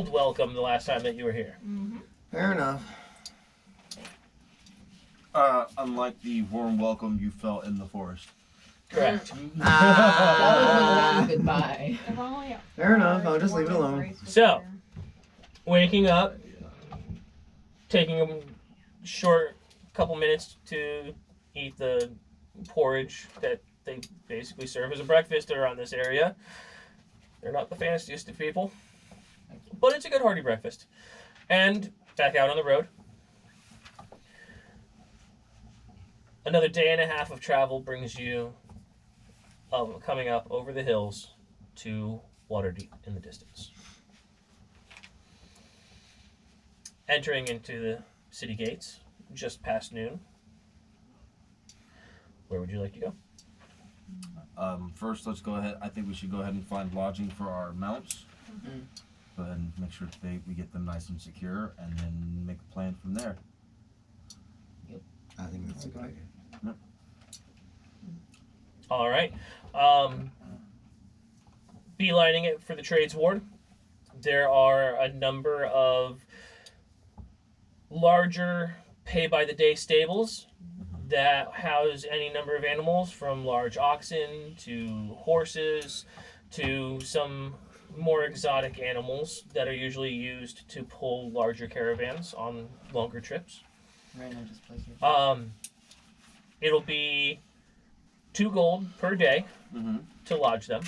welcome the last time that you were here. Mm-hmm. Fair enough. Unlike the warm welcome you felt in the forest. Correct. That was a goodbye. Fair enough, I'll just leave it alone. So, waking up, taking a short couple minutes to eat the porridge that they basically serve as a breakfast around this area. They're not the fanciest of people, but it's a good hearty breakfast. And back out on the road. Another day and a half of travel brings you coming up over the hills to Waterdeep in the distance. Entering into the city gates just past noon. Where would you like to go? First, let's go ahead. I think we should go ahead and find lodging for our mounts. Mm-hmm. Go ahead and make sure we get them nice and secure, and then make a plan from there. I think that's a good idea. Yep. All right. Beelining it for the trades ward. There are a number of larger pay-by-the-day stables that house any number of animals, from large oxen to horses to some more exotic animals that are usually used to pull larger caravans on longer trips. It'll be 2 gold per day to lodge them.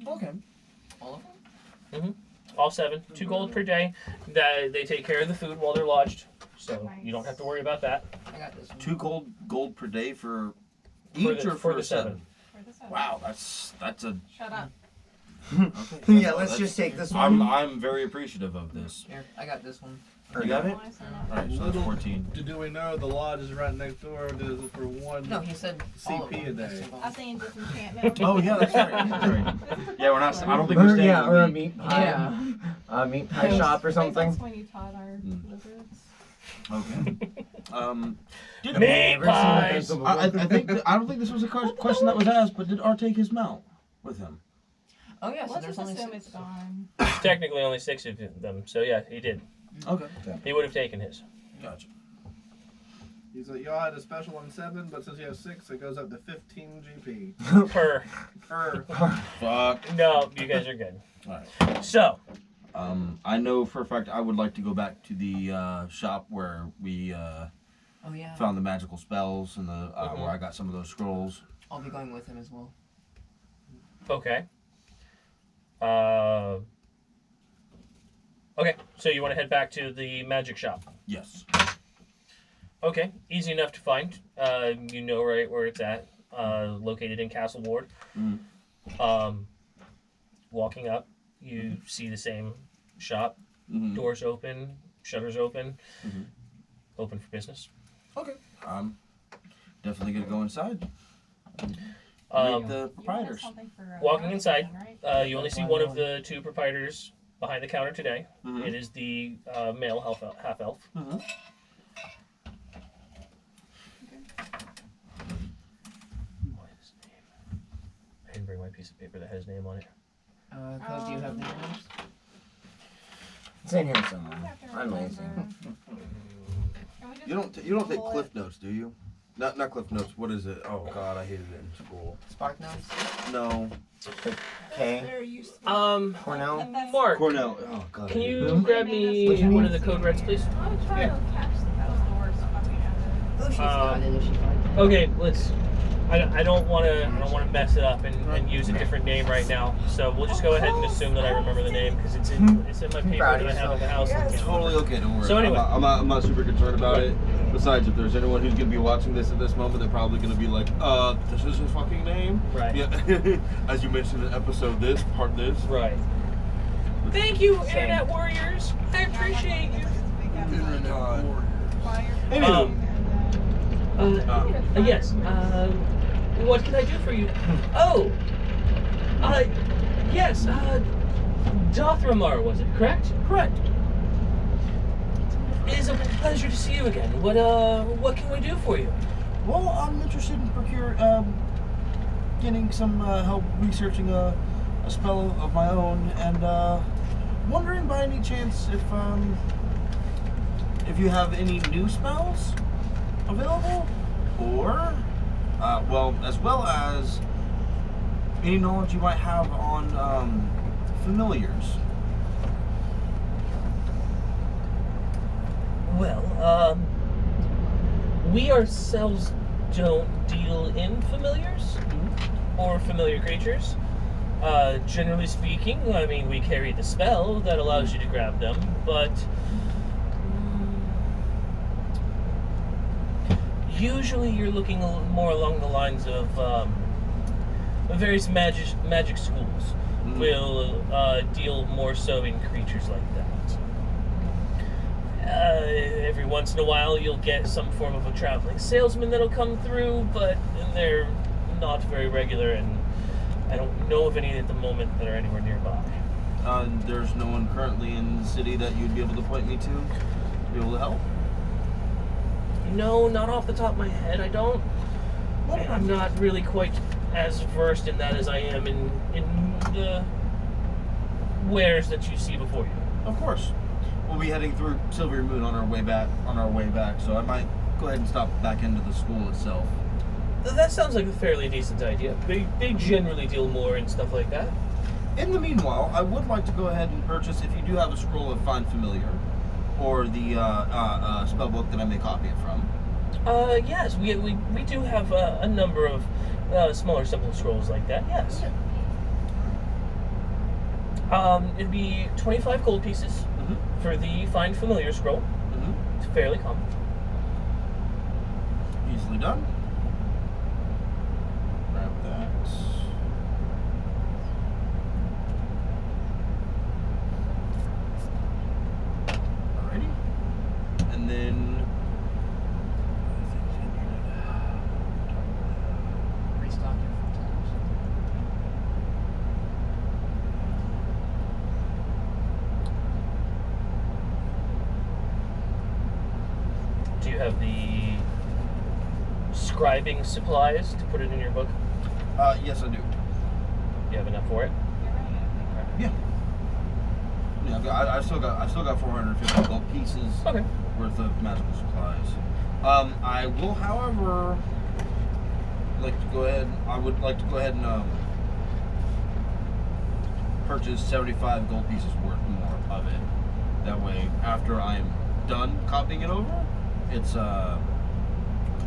Okay. All of them? All 7. 2 gold per day. That they take care of the food while they're lodged, so you don't have to worry about that. I got this one. 2 gold per day for each, or for the 7? For the 7. Wow, that's a. Shut up. Okay. Yeah, let's just take this one. I'm very appreciative of this. Here, I got this one. You got it? Wanna send All right, so that's 14. Do we know the lodge is right next door? Or is it for one? No, he said all of CP a them. day. I seen disenchantment. Oh yeah, that's right. That's right. Yeah, we're not. I don't think we're staying. Yeah, or a in the meat pie. Yeah. Meat pie shop or something. That's when you taught our lizards. Okay. Did Meat pies! I think I don't think this was a question that was asked, but did Art take his mount with him? Oh yeah, so Let's there's just only assume 6. it's gone. Technically only 6 of them, so yeah, he did. Okay. He would have taken his. Gotcha. He's like, y'all had a special on 7, but since you have 6, it goes up to 15 GP. Per. Fuck. No, you guys are good. Alright. So, I know for a fact I would like to go back to the shop where we Oh yeah. found the magical spells and the where I got some of those scrolls. I'll be going with him as well. okay. Okay, so you want to head back to the magic shop. Yes. Okay, easy enough to find. You know right where it's at. Located in Castle Ward. Walking up, you see the same shop. Doors open, shutters open. Open for business. Okay. I'm definitely gonna go inside. Meet the You wanted proprietors. something for, Walking inside, Marketing, right? you only see one of the 2 proprietors behind the counter today. Mhm. It is the male half elf. What is his name? I didn't bring my piece of paper that has his name on it. Code, do you have the names? It's in here I somewhere. have to I'm lazy. remember. Can we just You don't take pull cliff it? notes, do you? Not cliff notes. What is it? Oh God, I hated it in school. Spark notes? No. Okay. They're used to- Cornell. Mark, Cornell. Oh God. can I hated you grab me What do you one need? of the code reds, please? I'm trying to catch that was the worst fucking ever. Oh, she's got it if she finds it. Okay, let's. I don't want to mess it up and use a different name right now. So we'll just go ahead and assume that I remember the name because it's in my paper Proud that of I have in the house. It's totally okay. Don't worry. So anyway. I'm not super concerned about it. Besides, if there's anyone who's gonna be watching this at this moment, they're probably gonna be like, this is his fucking name. Right. Yeah. As you mentioned in episode this, part this. Right. Thank you, Internet Warriors. I appreciate you. Anywho. Yes. What can I do for you? Oh. Yes. Dothramar, was it correct? Correct. It is a pleasure to see you again. What can we do for you? Well, I'm interested in getting some help researching a spell of my own, and wondering by any chance if you have any new spells available, or as well as any knowledge you might have on familiars. Well, we ourselves don't deal in familiars or familiar creatures. Generally speaking, I mean, we carry the spell that allows you to grab them, but usually you're looking more along the lines of various magic schools will deal more so in creatures like that. Every once in a while you'll get some form of a traveling salesman that'll come through, but they're not very regular, and I don't know of any at the moment that are anywhere nearby. There's no one currently in the city that you'd be able to point me to be able to help? No, not off the top of my head, I don't. I'm not really quite as versed in that as I am in the wares that you see before you. Of course. We'll be heading through Silver Moon on our way back. So I might go ahead and stop back into the school itself. That sounds like a fairly decent idea. They generally deal more in stuff like that. In the meanwhile, I would like to go ahead and purchase, if you do have a scroll of Find Familiar, or the spell book that I may copy it from. Yes, we do have a number of smaller, simple scrolls like that. Yes. It'd be 25 gold pieces for the Find Familiar scroll. It's fairly common. Easily done. Grab that. Alrighty. And then Restock your footsteps. Do you have the scribing supplies to put it in your book? yes, I do. Do you have enough for it? Yeah. I still got 450 gold pieces Okay. worth of magical supplies. I will, however, like to go ahead. I would like to go ahead and purchase 75 gold pieces worth more of it. That way, after I am done copying it over, it's I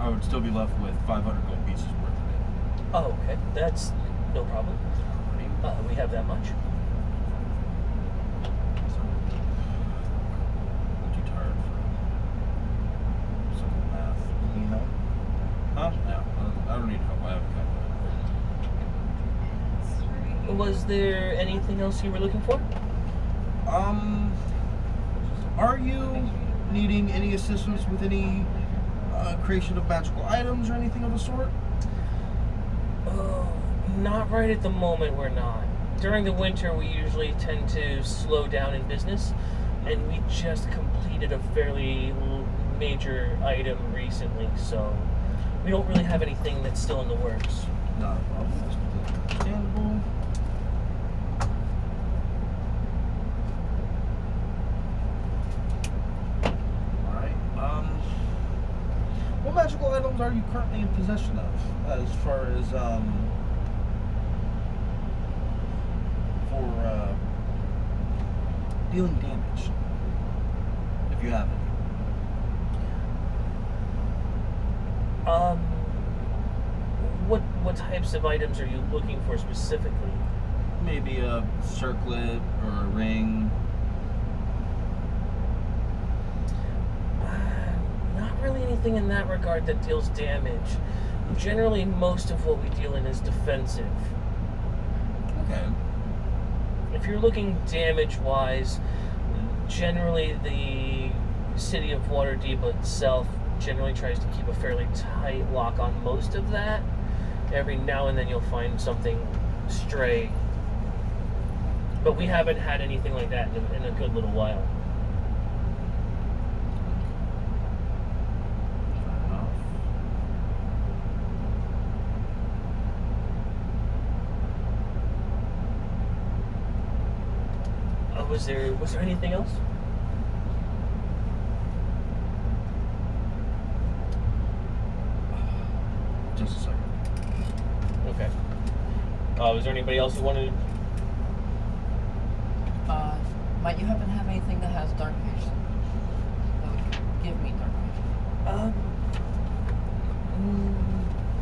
would still be left with 500 gold pieces worth of it. Oh, okay. That's no problem. We have that much. I'm too tired for simple math. You know? Huh? No, I don't need help. I have a calculator. Was there anything else you were looking for? Are you needing any assistance with any creation of magical items or anything of the sort? Not right at the moment, we're not. During the winter, we usually tend to slow down in business, and we just completed a fairly major item recently, so we don't really have anything that's still in the works. Not a problem. That's completely understandable. Alright. What magical items are you currently in possession of? As far as for dealing damage, if you have any. What types of items are you looking for specifically? Maybe a circlet or a ring. Not really anything in that regard that deals damage. Generally, most of what we deal in is defensive. Okay. If you're looking damage-wise, generally the city of Waterdeep itself generally tries to keep a fairly tight lock on most of that. Every now and then you'll find something stray. But we haven't had anything like that in a good little while. Fair enough. Was there anything else? Just a second. Okay. Was there anybody else who wanted? Might you happen to have anything that has dark vision? That would give me dark vision.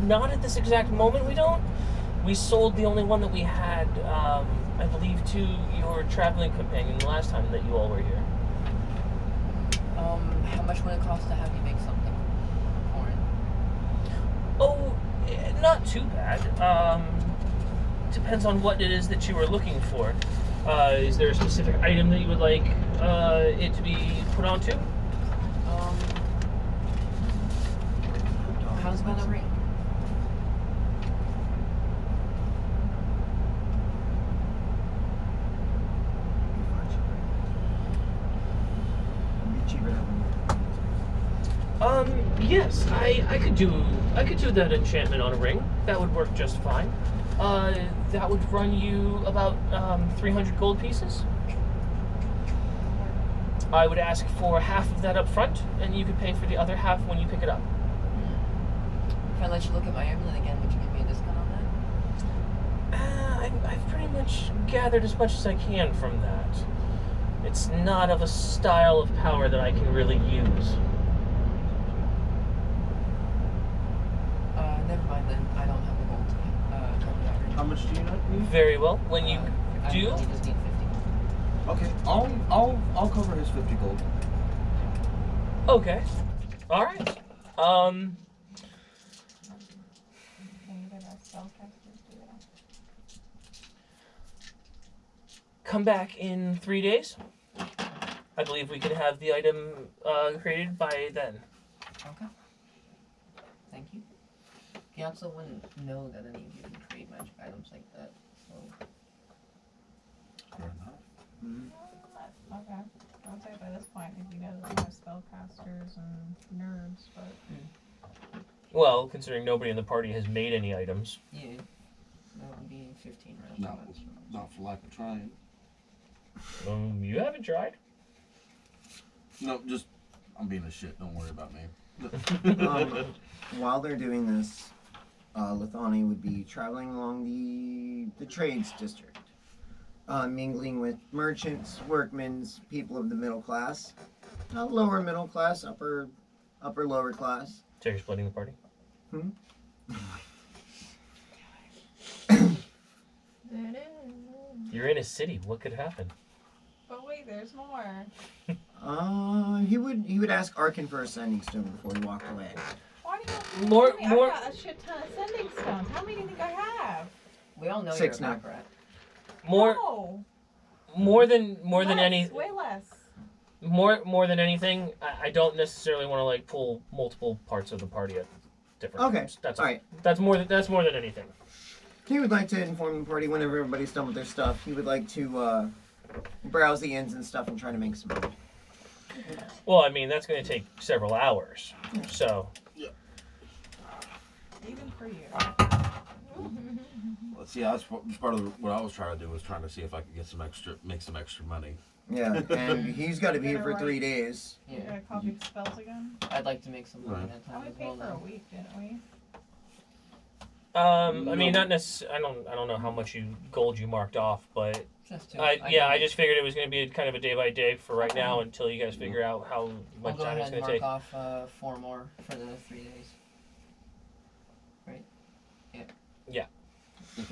Not at this exact moment. We don't. We sold the only one that we had, I believe, to your traveling companion the last time that you all were here. How much would it cost to have you make something for it? Oh, not too bad. Depends on what it is that you were looking for. Is there a specific item that you would like it to be put onto? How's about a ring? Yes, I could do that enchantment on a ring. That would work just fine. That would run you about 300 gold pieces. I would ask for half of that up front, and you could pay for the other half when you pick it up. If I let you look at my amulet again, would you give me a discount on that? I've pretty much gathered as much as I can from that. It's not of a style of power that I can really use. Never mind then. I don't have the gold to cover that ring. How much do you need? Very well. When you I do, only just need 50. Okay, I'll cover his 50 gold. okay, all right. Can either of us spellcasters do that? Come back in 3 days. I believe we can have the item created by then. Okay. Thank you. The council wouldn't know that any of you can create magic items like that, so... Fair enough. Okay. I would say by this point, if you guys don't have spellcasters and nerds, but Well, considering nobody in the party has made any items. Yeah. That would be 15 rounds. Not for lack of trying. You haven't tried. No, just I'm being a shit. Don't worry about me. While they're doing this, Lithani would be traveling along the trades district, mingling with merchants, workmen, people of the middle class, lower middle class, upper lower class. So you're splitting the party? You're in a city. What could happen? but wait, there's more. He would ask Arkin for a sending stone before he walked away. Why do you More- tell me? more- I've got a shit ton of sending stones. How many do you think I have? We all know 6 you're a now. back rat. No. More than Less, any way less. more than anything. I don't necessarily want to like pull multiple parts of the party at different Okay. times. That's All all. right. That's more than anything. He would like to inform the party whenever everybody's done with their stuff. He would like to browse the inns and stuff and try to make some money. Well, I mean that's going to take several hours. So Even for you. Let's see. That's part of what I was trying to do was trying to see if I could get make some extra money. Yeah, and he's got to be here for Better 3 days. You Yeah. gotta copy the spells again? I'd like to make some money Right. that How time we as paid well for a now. week, didn't we? I mean not necessarily. I don't know how much gold you marked off, but Just two. I just figured it was going to be kind of a day by day for right now until you guys figure out how I'll much go time it's ahead and going to mark take. off 4 more for the 3 days. Okay.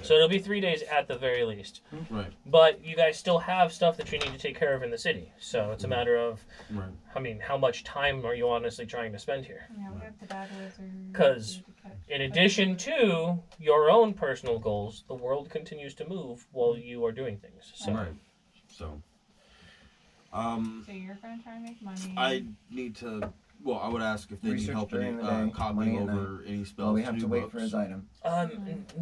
So it'll be 3 days at the very least. Right. But you guys still have stuff that you need to take care of in the city. So it's a matter of, Right. I mean, how much time are you honestly trying to spend here? Yeah, we have the bad wizard. 'Cause we need to catch In a addition wizard. to your own personal goals, the world continues to move while you are doing things. So Right. So. So you're gonna try and make money. I need to. Well, I would ask if they need Research help in during the day, money copying at over any spells. Well, we have to wait books. for his item. not at the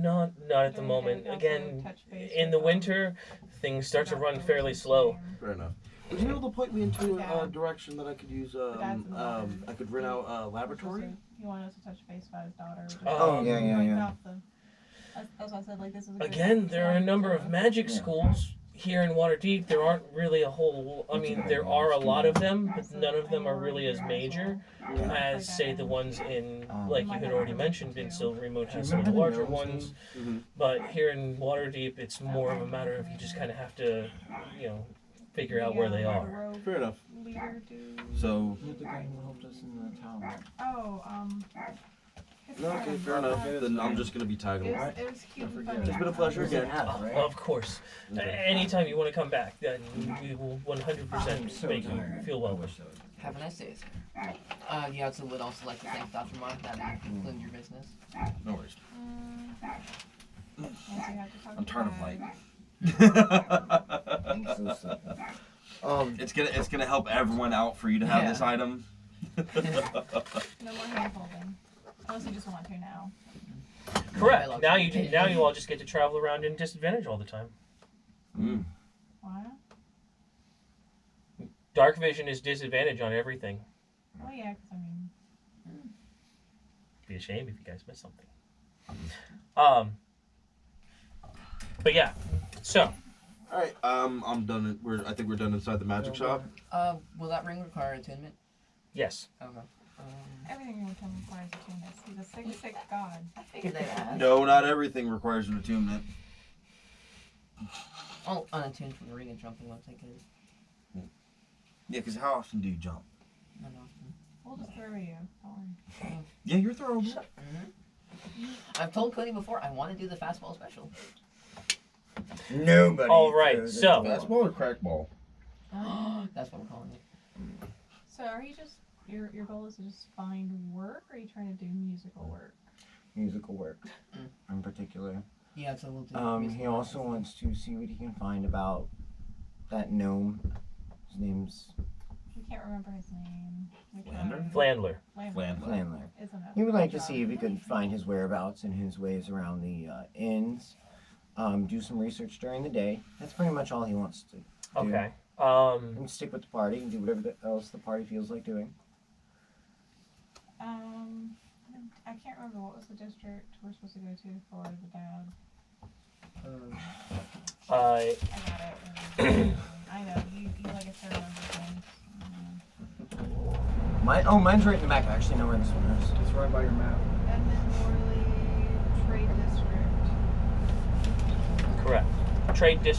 During the moment. day, we Again, also touch base in the with, winter, things start to Dr. run fairly Wilson's slow. name. Fair enough. Would you be able to point me into Yeah. a direction that I could use? But that's in the water. I could rent out a laboratory. He wanted us to touch base about his daughter. Oh, yeah. That's why I said, like, this is a good Again, there are a number of magic Yeah. schools here in Waterdeep, there aren't really a whole. I mean, there are a lot of them, but none of them are really as major as, say, the ones in, like you had already mentioned, in Silvery Moon, some of the larger ones. But here in Waterdeep, it's more of a matter of you just kind of have to, figure out where they are. Fair enough. Leader do. So. You're the guy who helped us in the tower. Oh, Okay, fair enough. Then I'm just gonna be tagging It along. was cute and funny. It's been a pleasure again. Of course. Anytime you want to come back, then we will 100% make you feel welcome. Have a nice day, sir. Yeah, so would also like to thank Dr. Mark that concludes your business. No worries. Once you have to talk I'm tired of So light. It's gonna help everyone out for you to have this item. No more hand holding. Unless you just want to now. Correct. Now you all just get to travel around in disadvantage all the time. What? Dark vision is disadvantage on everything. Oh yeah, because I mean. It'd be a shame if you guys missed something. But yeah, so. All right. I'm done. I think we're done inside the magic shop. Will that ring require attunement? Yes. Okay. Everything in return requires attunement. He's a sick god. I figured they'd ask. No, not everything requires an attunement. Oh, unattuned from the ring and jumping won't take it. Yeah, because how often do you jump? Not often. We'll just throw you. Don't worry. Yeah, you're throwable. I've told Cody before I want to do the fastball special. Nobody. All right, throws so- a ball. Fastball or crackball? That's what I'm calling it. So are you just your goal is to just find work, or are you trying to do musical work? Musical work, in particular. Yeah, so we'll do. He also wants to see what he can find about that gnome. His name's We can't remember his name. Flander? Flandler. Flandler. Isn't it? He would like to see if he could find his whereabouts and his ways around the inns. Do some research during the day. That's pretty much all he wants to do. Okay. And stick with the party and do whatever else the party feels like doing. I can't remember what was the district we're supposed to go to for the dad. I got it. I know you like a fair number of things. Mine's right in the back. I actually know where this one is. It's right by your map. And then Morley Trade District. Correct. Trade district.